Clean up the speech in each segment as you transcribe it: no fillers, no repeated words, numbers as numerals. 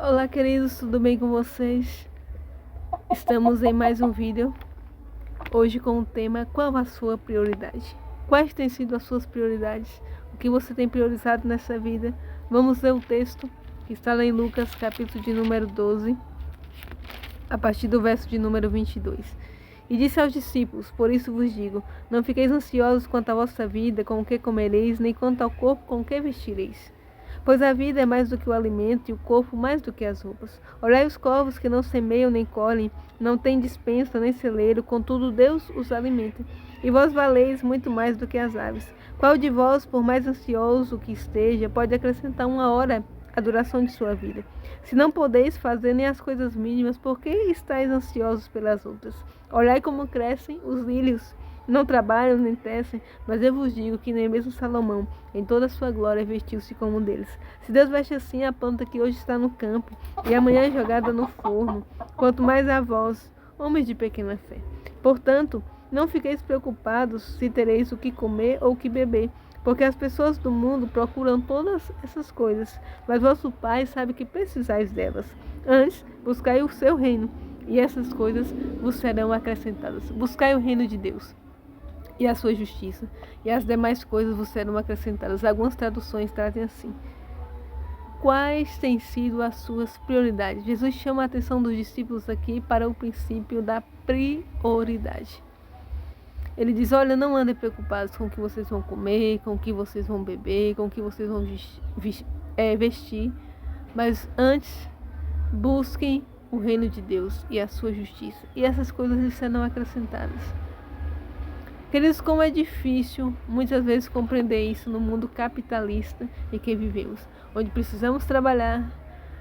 Olá, queridos, tudo bem com vocês? Estamos em mais um vídeo, hoje com o tema: qual a sua prioridade? Quais têm sido as suas prioridades? O que você tem priorizado nessa vida? Vamos ler o texto que está lá em Lucas, capítulo de número 12, a partir do verso de número 22. E disse aos discípulos: por isso vos digo, não fiqueis ansiosos quanto à vossa vida, com o que comereis, nem quanto ao corpo, com o que vestireis. Pois a vida é mais do que o alimento, e o corpo mais do que as roupas. Olhai os corvos que não semeiam nem colhem, não têm despensa nem celeiro, contudo Deus os alimenta. E vós valeis muito mais do que as aves. Qual de vós, por mais ansioso que esteja, pode acrescentar uma hora à duração de sua vida? Se não podeis fazer nem as coisas mínimas, por que estáis ansiosos pelas outras? Olhai como crescem os lírios. Não trabalham nem tecem, mas eu vos digo que nem mesmo Salomão, em toda a sua glória, vestiu-se como um deles. Se Deus veste assim a planta que hoje está no campo e amanhã é jogada no forno, quanto mais a vós, homens de pequena fé. Portanto, não fiqueis preocupados se tereis o que comer ou o que beber, porque as pessoas do mundo procuram todas essas coisas, mas vosso Pai sabe que precisais delas. Antes, buscai o seu reino, e essas coisas vos serão acrescentadas. Buscai o reino de Deus e a sua justiça, e as demais coisas vos serão acrescentadas. Algumas traduções trazem assim: quais têm sido as suas prioridades? Jesus chama a atenção dos discípulos aqui para o princípio da prioridade. Ele diz: olha, não andem preocupados com o que vocês vão comer, com o que vocês vão beber, com o que vocês vão vestir, mas antes busquem o reino de Deus e a sua justiça, e essas coisas lhes serão acrescentadas. Queridos, como é difícil muitas vezes compreender isso no mundo capitalista em que vivemos, onde precisamos trabalhar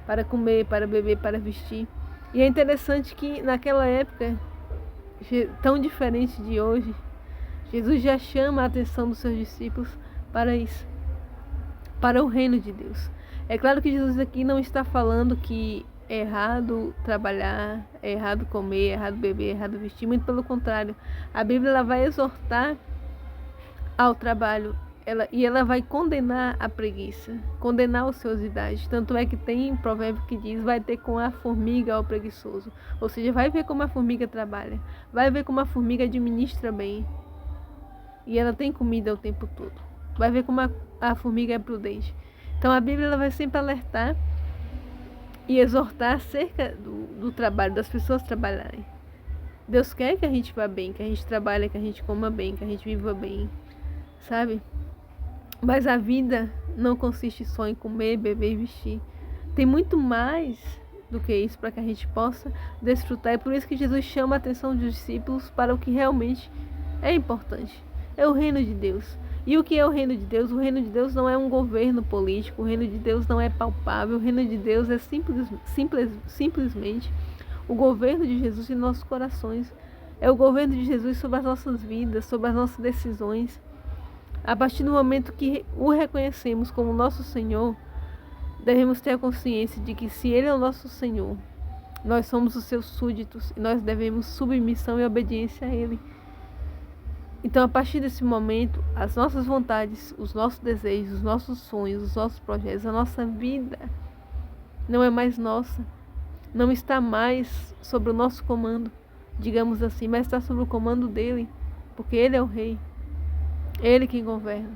para comer, para beber, para vestir. E é interessante que naquela época, tão diferente de hoje, Jesus já chama a atenção dos seus discípulos para isso, para o reino de Deus. É claro que Jesus aqui não está falando que é errado trabalhar, é errado comer, é errado beber, é errado vestir. Muito pelo contrário, a Bíblia ela vai exortar ao trabalho, ela vai condenar a preguiça, condenar a ociosidade. Tanto é que tem um provérbio que diz: vai ter com a formiga ao preguiçoso. Ou seja, vai ver como a formiga trabalha, vai ver como a formiga administra bem, e ela tem comida o tempo todo. Vai ver como a formiga é prudente. Então a Bíblia ela vai sempre alertar e exortar acerca do trabalho, das pessoas trabalharem. Deus quer que a gente vá bem, que a gente trabalhe, que a gente coma bem, que a gente viva bem, sabe? Mas a vida não consiste só em comer, beber e vestir. Tem muito mais do que isso para que a gente possa desfrutar. É por isso que Jesus chama a atenção dos discípulos para o que realmente é importante. É o reino de Deus. E o que é o reino de Deus? O reino de Deus não é um governo político, o reino de Deus não é palpável, o reino de Deus é simplesmente o governo de Jesus em nossos corações. É o governo de Jesus sobre as nossas vidas, sobre as nossas decisões. A partir do momento que o reconhecemos como nosso Senhor, devemos ter a consciência de que se Ele é o nosso Senhor, nós somos os seus súditos e nós devemos submissão e obediência a Ele. Então, a partir desse momento, as nossas vontades, os nossos desejos, os nossos sonhos, os nossos projetos, a nossa vida não é mais nossa, não está mais sobre o nosso comando, digamos assim, mas está sob o comando dele, porque ele é o rei, ele quem governa,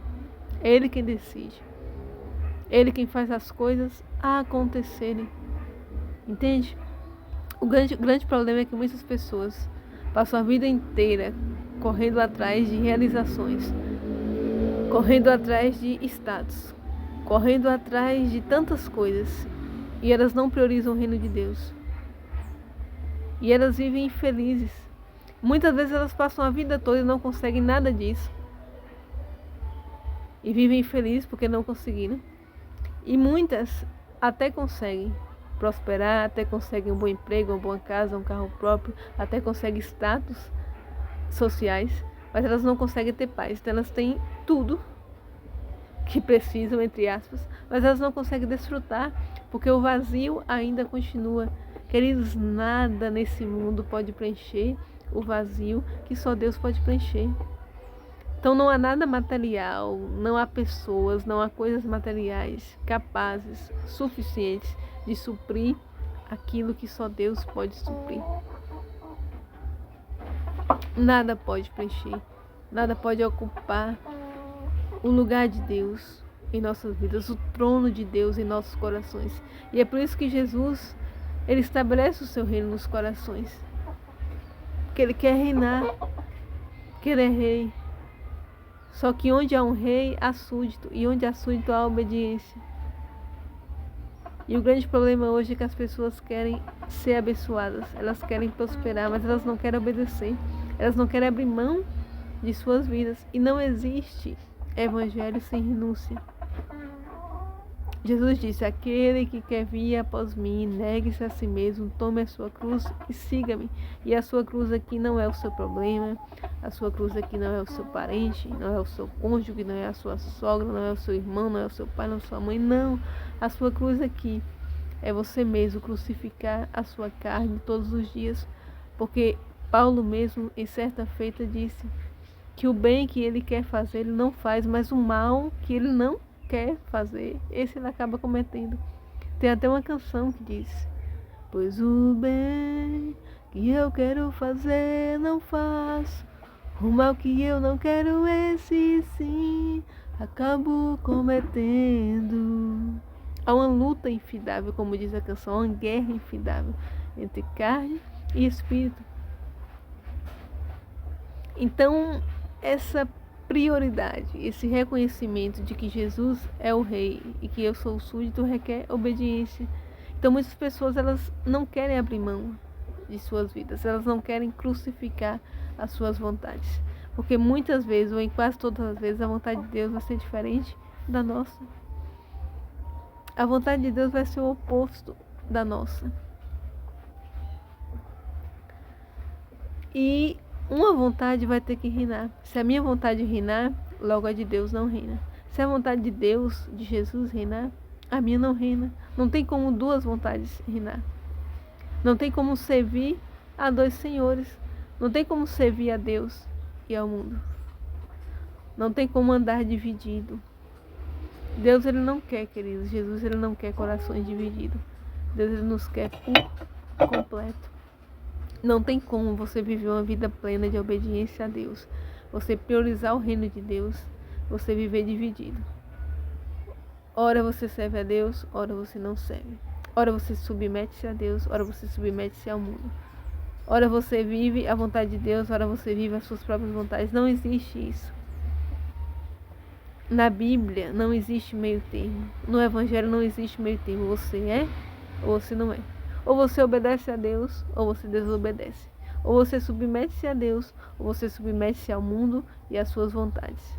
ele quem decide, ele quem faz as coisas acontecerem, entende? O grande problema é que muitas pessoas passam a vida inteira correndo atrás de realizações, correndo atrás de status, correndo atrás de tantas coisas, e elas não priorizam o reino de Deus. E elas vivem infelizes. Muitas vezes elas passam a vida toda e não conseguem nada disso. E vivem infelizes porque não conseguiram. E muitas até conseguem prosperar, até conseguem um bom emprego, uma boa casa, um carro próprio, até conseguem status sociais, mas elas não conseguem ter paz. Então elas têm tudo que precisam, entre aspas, mas elas não conseguem desfrutar, porque o vazio ainda continua. Queridos, nada nesse mundo pode preencher o vazio que só Deus pode preencher. Então não há nada material, não há pessoas, não há coisas materiais capazes, suficientes de suprir aquilo que só Deus pode suprir. Nada pode preencher, nada pode ocupar o lugar de Deus em nossas vidas, o trono de Deus em nossos corações. E é por isso que Jesus, ele estabelece o seu reino nos corações. Porque ele quer reinar, porque ele é rei. Só que onde há um rei, há súdito, e onde há súdito, há obediência. E o grande problema hoje é que as pessoas querem ser abençoadas, elas querem prosperar, mas elas não querem obedecer, elas não querem abrir mão de suas vidas. E não existe evangelho sem renúncia. Jesus disse: aquele que quer vir após mim, negue-se a si mesmo, tome a sua cruz e siga-me. E a sua cruz aqui não é o seu problema, a sua cruz aqui não é o seu parente, não é o seu cônjuge, não é a sua sogra, não é o seu irmão, não é o seu pai, não é a sua mãe, não. A sua cruz aqui é você mesmo crucificar a sua carne todos os dias, porque Paulo mesmo, em certa feita, disse que o bem que ele quer fazer, ele não faz, mas o mal que ele não quer fazer, esse ele acaba cometendo. Tem até uma canção que diz: pois o bem que eu quero fazer não faço, o mal que eu não quero, esse sim acabo cometendo. Há uma luta infidável, como diz a canção, uma guerra infidável entre carne e espírito. Então, essa prioridade, esse reconhecimento de que Jesus é o rei e que eu sou o súdito requer obediência. Então muitas pessoas, elas não querem abrir mão de suas vidas, elas não querem crucificar as suas vontades, porque muitas vezes, ou em quase todas as vezes, a vontade de Deus vai ser diferente da nossa. A vontade de Deus vai ser o oposto da nossa. E uma vontade vai ter que reinar. Se a minha vontade reinar, logo a de Deus não reina. Se a vontade de Deus, de Jesus, reinar, a minha não reina. Não tem como duas vontades reinar. Não tem como servir a dois senhores. Não tem como servir a Deus e ao mundo. Não tem como andar dividido. Deus, ele não quer, queridos. Jesus, ele não quer corações divididos. Deus, ele nos quer por completo. Não tem como você viver uma vida plena de obediência a Deus, você priorizar o reino de Deus, você viver dividido. Ora você serve a Deus, ora você não serve. Ora você submete-se a Deus, ora você submete-se ao mundo. Ora você vive a vontade de Deus, ora você vive as suas próprias vontades. Não existe isso. Na Bíblia não existe meio termo. No Evangelho não existe meio termo. Você é ou você não é. Ou você obedece a Deus, ou você desobedece. Ou você submete-se a Deus, ou você submete-se ao mundo e às suas vontades.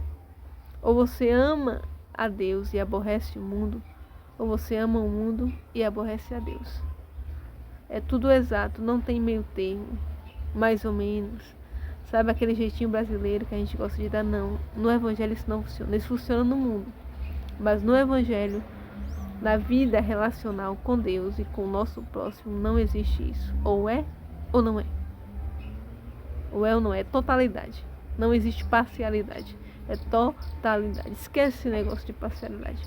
Ou você ama a Deus e aborrece o mundo, ou você ama o mundo e aborrece a Deus. É tudo exato, não tem meio termo, mais ou menos. Sabe aquele jeitinho brasileiro que a gente gosta de dar? Não. No Evangelho isso não funciona. Isso funciona no mundo. Mas no Evangelho, na vida relacional com Deus e com o nosso próximo, não existe isso. Ou é ou não é. Ou é ou não é. Totalidade. Não existe parcialidade. É totalidade. Esquece esse negócio de parcialidade.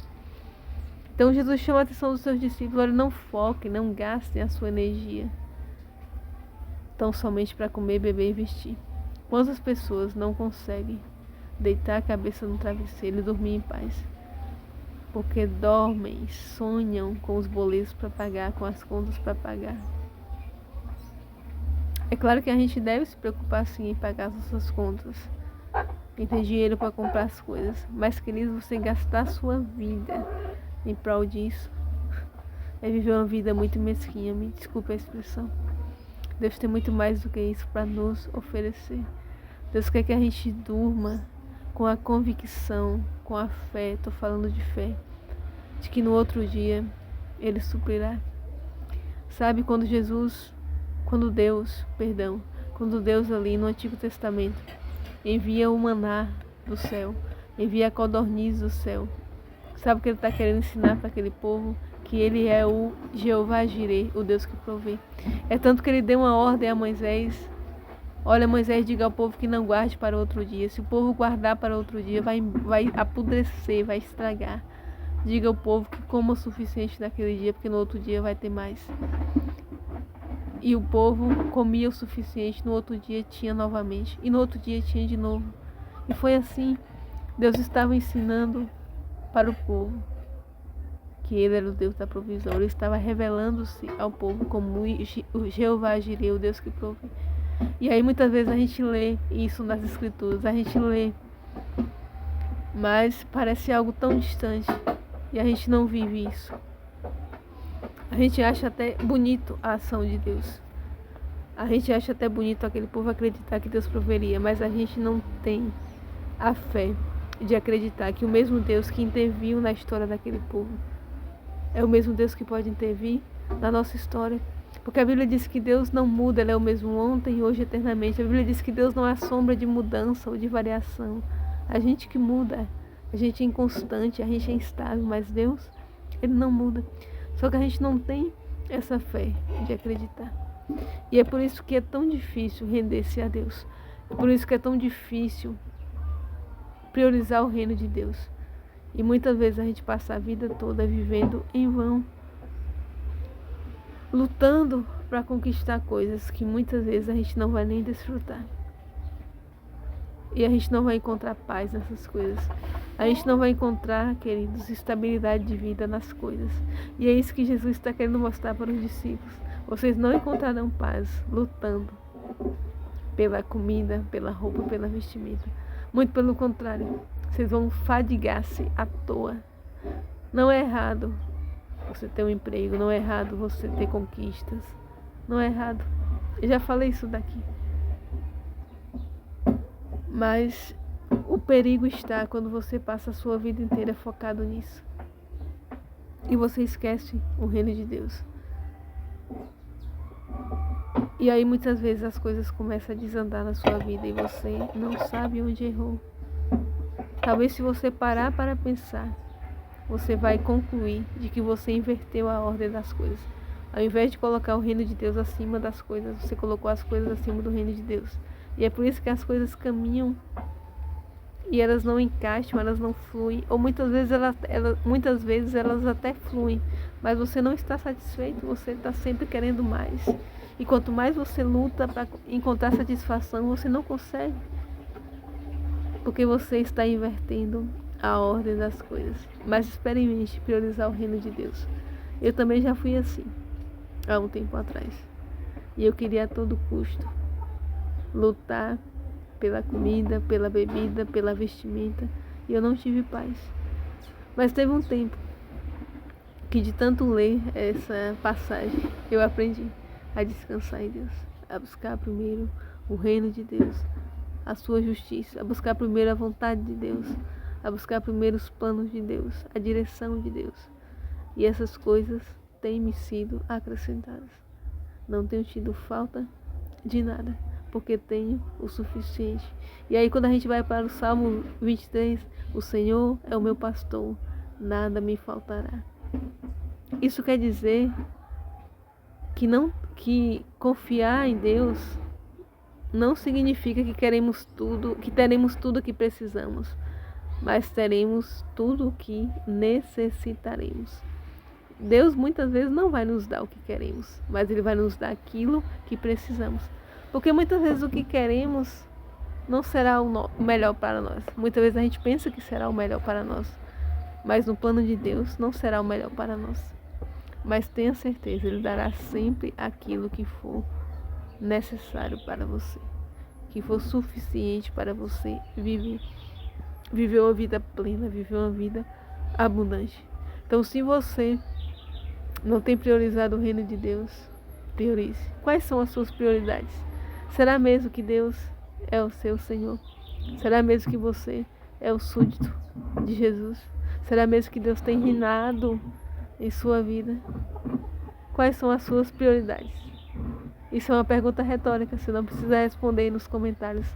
Então Jesus chama a atenção dos seus discípulos: olha, não foquem, não gastem a sua energia tão somente para comer, beber e vestir. Quantas pessoas não conseguem deitar a cabeça no travesseiro e dormir em paz? Porque dormem, sonham com os boletos para pagar, com as contas para pagar. É claro que a gente deve se preocupar sim em pagar as nossas contas, em ter dinheiro para comprar as coisas. Mas, querido, você gastar a sua vida em prol disso é viver uma vida muito mesquinha, me desculpe a expressão. Deus tem muito mais do que isso para nos oferecer. Deus quer que a gente durma com a convicção, com a fé, estou falando de fé, de que no outro dia Ele suprirá. Sabe, quando Deus ali no Antigo Testamento envia o maná do céu, envia a codorniz do céu, sabe o que Ele está querendo ensinar para aquele povo? Que Ele é o Jeová Jireh, o Deus que provê. É tanto que Ele deu uma ordem a Moisés Olha, Moisés, diga ao povo que não guarde para outro dia. Se o povo guardar para outro dia, vai apodrecer, vai estragar. Diga ao povo que coma o suficiente naquele dia, porque no outro dia vai ter mais. E o povo comia o suficiente, no outro dia tinha novamente. E no outro dia tinha de novo. E foi assim. Deus estava ensinando para o povo que Ele era o Deus da provisão. Ele estava revelando-se ao povo como o Jeová Jireh, o Deus que provê. E aí muitas vezes a gente lê isso nas Escrituras, a gente lê, mas parece algo tão distante e a gente não vive isso. A gente acha até bonito a ação de Deus. A gente acha até bonito aquele povo acreditar que Deus proveria, mas a gente não tem a fé de acreditar que o mesmo Deus que interviu na história daquele povo é o mesmo Deus que pode intervir na nossa história. Porque a Bíblia diz que Deus não muda, Ele é o mesmo ontem, hoje, eternamente. A Bíblia diz que Deus não é sombra de mudança ou de variação. A gente que muda, a gente é inconstante, a gente é instável, mas Deus, Ele não muda. Só que a gente não tem essa fé de acreditar. E é por isso que é tão difícil render-se a Deus. É por isso que é tão difícil priorizar o reino de Deus. E muitas vezes a gente passa a vida toda vivendo em vão, lutando para conquistar coisas que muitas vezes a gente não vai nem desfrutar. E a gente não vai encontrar paz nessas coisas. A gente não vai encontrar, queridos, estabilidade de vida nas coisas. E é isso que Jesus está querendo mostrar para os discípulos. Vocês não encontrarão paz lutando pela comida, pela roupa, pela vestimenta. Muito pelo contrário, vocês vão fadigar-se à toa. Não é errado você ter um emprego, não é errado você ter conquistas, não é errado. Eu já falei isso daqui. Mas o perigo está quando você passa a sua vida inteira focado nisso. E você esquece o reino de Deus. E aí muitas vezes as coisas começam a desandar na sua vida e você não sabe onde errou. Talvez se você parar para pensar, você vai concluir de que você inverteu a ordem das coisas. Ao invés de colocar o reino de Deus acima das coisas, você colocou as coisas acima do reino de Deus. E é por isso que as coisas caminham e elas não encaixam, elas não fluem. Ou muitas vezes elas até fluem, mas você não está satisfeito, você está sempre querendo mais. E quanto mais você luta para encontrar satisfação, você não consegue. Porque você está invertendo a ordem das coisas. Mas experimente priorizar o reino de Deus. Eu também já fui assim, há um tempo atrás. E eu queria a todo custo lutar pela comida, pela bebida, pela vestimenta. E eu não tive paz. Mas teve um tempo que de tanto ler essa passagem, eu aprendi a descansar em Deus. A buscar primeiro o reino de Deus, a sua justiça. A buscar primeiro a vontade de Deus. A buscar primeiro os planos de Deus, a direção de Deus. E essas coisas têm me sido acrescentadas. Não tenho tido falta de nada, porque tenho o suficiente. E aí quando a gente vai para o Salmo 23, o Senhor é o meu pastor, nada me faltará. Isso quer dizer que confiar em Deus não significa que teremos tudo o que precisamos, mas teremos tudo o que necessitaremos. Deus muitas vezes não vai nos dar o que queremos, mas Ele vai nos dar aquilo que precisamos. Porque muitas vezes o que queremos não será o melhor para nós. Muitas vezes a gente pensa que será o melhor para nós, mas no plano de Deus não será o melhor para nós. Mas tenha certeza, Ele dará sempre aquilo que for necessário para você, que for suficiente para você viver uma vida plena, viver uma vida abundante. Então, se você não tem priorizado o reino de Deus, priorize. Quais são as suas prioridades? Será mesmo que Deus é o seu Senhor? Será mesmo que você é o súdito de Jesus? Será mesmo que Deus tem reinado em sua vida? Quais são as suas prioridades? Isso é uma pergunta retórica, você não precisa responder aí nos comentários,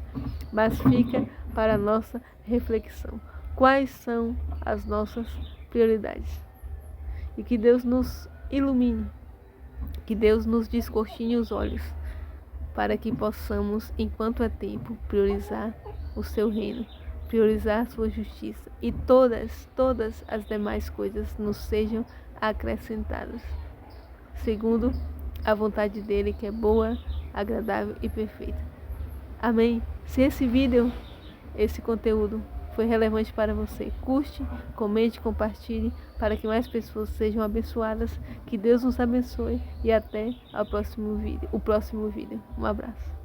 mas fica para a nossa reflexão. Quais são as nossas prioridades? E que Deus nos ilumine, que Deus nos descortine os olhos, para que possamos, enquanto é tempo, priorizar o seu reino, priorizar a sua justiça, e todas as demais coisas nos sejam acrescentadas, segundo a vontade dele, que é boa, agradável e perfeita. Amém? Se esse conteúdo foi relevante para você, curte, comente, compartilhe, para que mais pessoas sejam abençoadas. Que Deus nos abençoe e até o próximo vídeo. Um abraço.